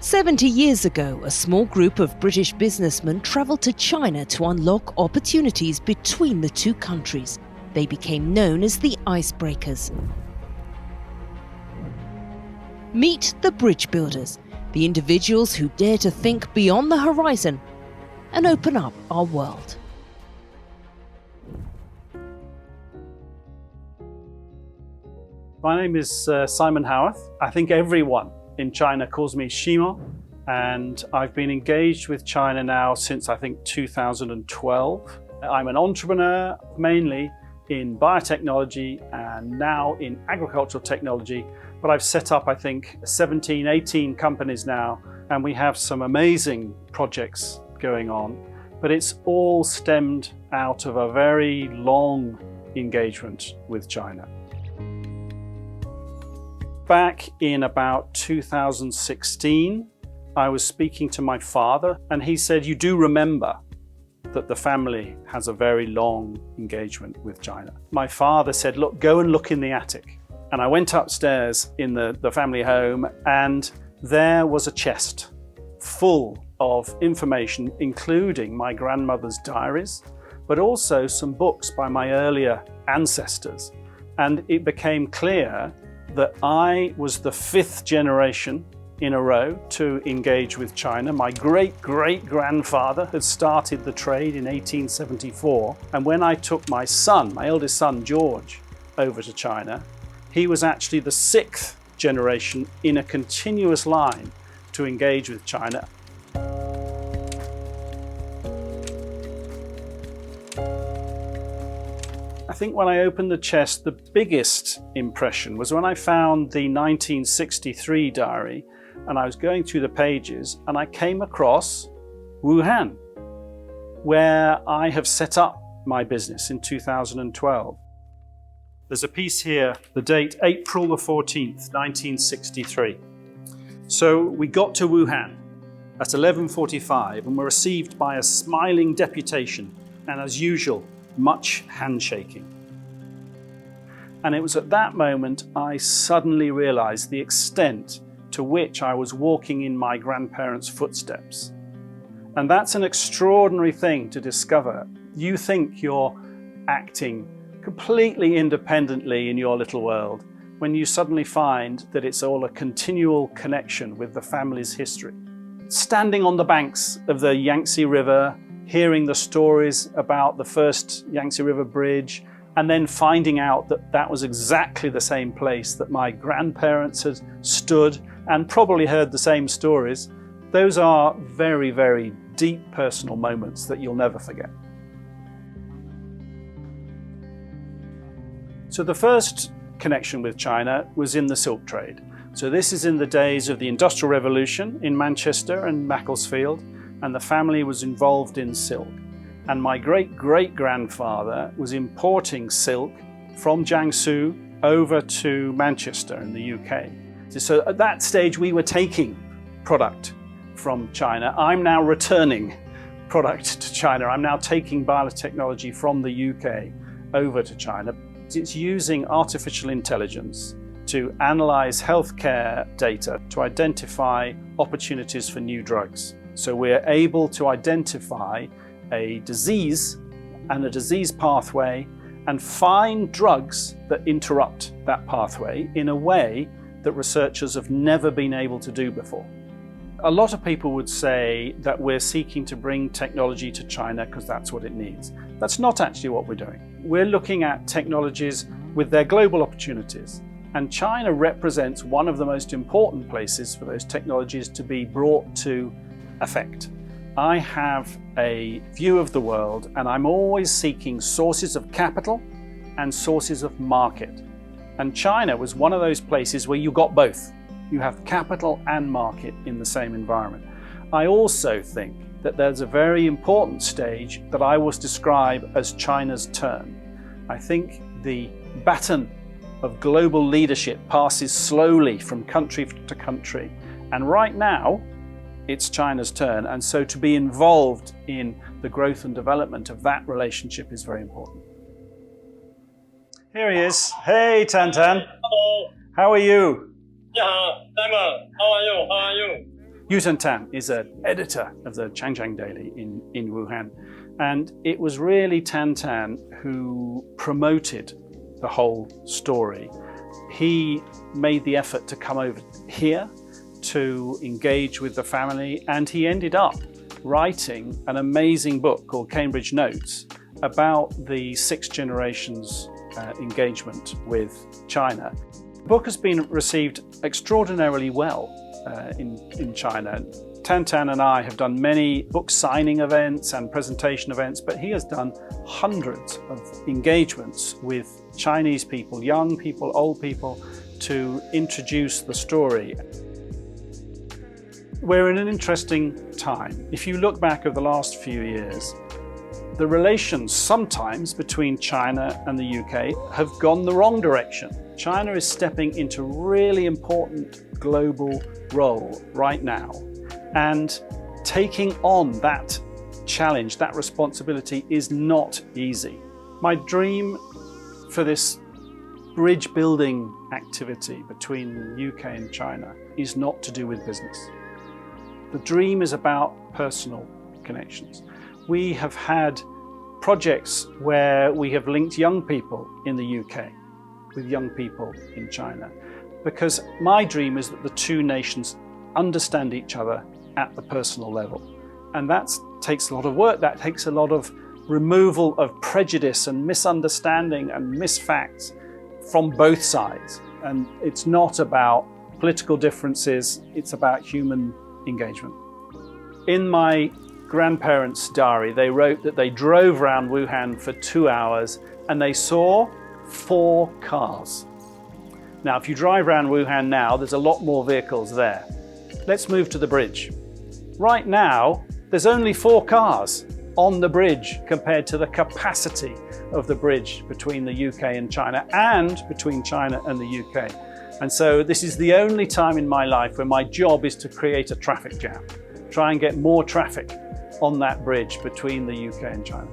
70 years ago, a small group of British businessmen travelled to China to unlock opportunities between the two countries. They became known as the icebreakers. Meet the bridge builders, the individuals who dare to think beyond the horizon and open up our world. My name is Simon Haworth. I think everyone in China calls me Shimo, and I've been engaged with China now since I think 2012. I'm an entrepreneur mainly in biotechnology and now in agricultural technology, but I've set up I think 17, 18 companies now, and we have some amazing projects going on, but it's all stemmed out of a very long engagement with China. Back in about 2016, I was speaking to my father, and he said, "You do remember that the family has a very long engagement with China." My father said, "Look, go and look in the attic." And I went upstairs in the family home, and there was a chest full of information, including my grandmother's diaries, but also some books by my earlier ancestors. And it became clear that I was the 5th generation in a row to engage with China. My great-great-grandfather had started the trade in 1874. And when I took my son, my eldest son, George, over to China, he was actually the 6th generation in a continuous line to engage with China. I think when I opened the chest, the biggest impression was when I found the 1963 diary, and I was going through the pages and I came across Wuhan, where I have set up my business in 2012. There's a piece here, the date April the 14th, 1963. So we got to Wuhan at 11:45 and were received by a smiling deputation, and as usual, much handshaking. And it was at that moment I suddenly realized the extent to which I was walking in my grandparents' footsteps. And that's an extraordinary thing to discover. You think you're acting completely independently in your little world when you suddenly find that it's all a continual connection with the family's history. Standing on the banks of the Yangtze River, hearing the stories about the first Yangtze River Bridge, and then finding out that that was exactly the same place that my grandparents had stood and probably heard the same stories. Those are very, very deep personal moments that you'll never forget. So the first connection with China was in the silk trade. So this is in the days of the Industrial Revolution in Manchester and Macclesfield, and the family was involved in silk. And my great-great-grandfather was importing silk from Jiangsu over to Manchester in the UK. So at that stage we were taking product from China. I'm now returning product to China. I'm now taking biotechnology from the UK over to China. It's using artificial intelligence to analyze healthcare data to identify opportunities for new drugs. So we're able to identify a disease and a disease pathway and find drugs that interrupt that pathway in a way that researchers have never been able to do before. A lot of people would say that we're seeking to bring technology to China because that's what it needs. That's not actually what we're doing. We're looking at technologies with their global opportunities, and China represents one of the most important places for those technologies to be brought to effect. I have a view of the world, and I'm always seeking sources of capital and sources of market. And China was one of those places where you got both. You have capital and market in the same environment. I also think that there's a very important stage that I will describe as China's turn. I think the baton of global leadership passes slowly from country to country. And right now, it's China's turn. And so to be involved in the growth and development of that relationship is very important. Here he is. Hey, Tantan. Hello. How are you? Yeah, Simon. How are you? How are you? Yu Tan is an editor of the Changjiang Daily in Wuhan. And it was really Tan who promoted the whole story. He made the effort to come over here to engage with the family, and he ended up writing an amazing book called Cambridge Notes about the 6 generations engagement with China. The book has been received extraordinarily well in China. Tan and I have done many book signing events and presentation events, but he has done hundreds of engagements with Chinese people, young people, old people, to introduce the story. We're in an interesting time. If you look back over the last few years, the relations sometimes between China and the UK have gone the wrong direction. China is stepping into a really important global role right now. And taking on that challenge, that responsibility, is not easy. My dream for this bridge building activity between the UK and China is not to do with business. The dream is about personal connections. We have had projects where we have linked young people in the UK with young people in China, because my dream is that the two nations understand each other at the personal level. And that takes a lot of work. That takes a lot of removal of prejudice and misunderstanding and misfacts from both sides. And it's not about political differences, it's about human engagement. In my grandparents' diary, they wrote that they drove around Wuhan for 2 hours and they saw 4 cars. Now, if you drive around Wuhan now, there's a lot more vehicles there. Let's move to the bridge. Right now, there's only 4 cars on the bridge compared to the capacity of the bridge between the UK and China, and between China and the UK. And so this is the only time in my life where my job is to create a traffic jam, try and get more traffic on that bridge between the UK and China.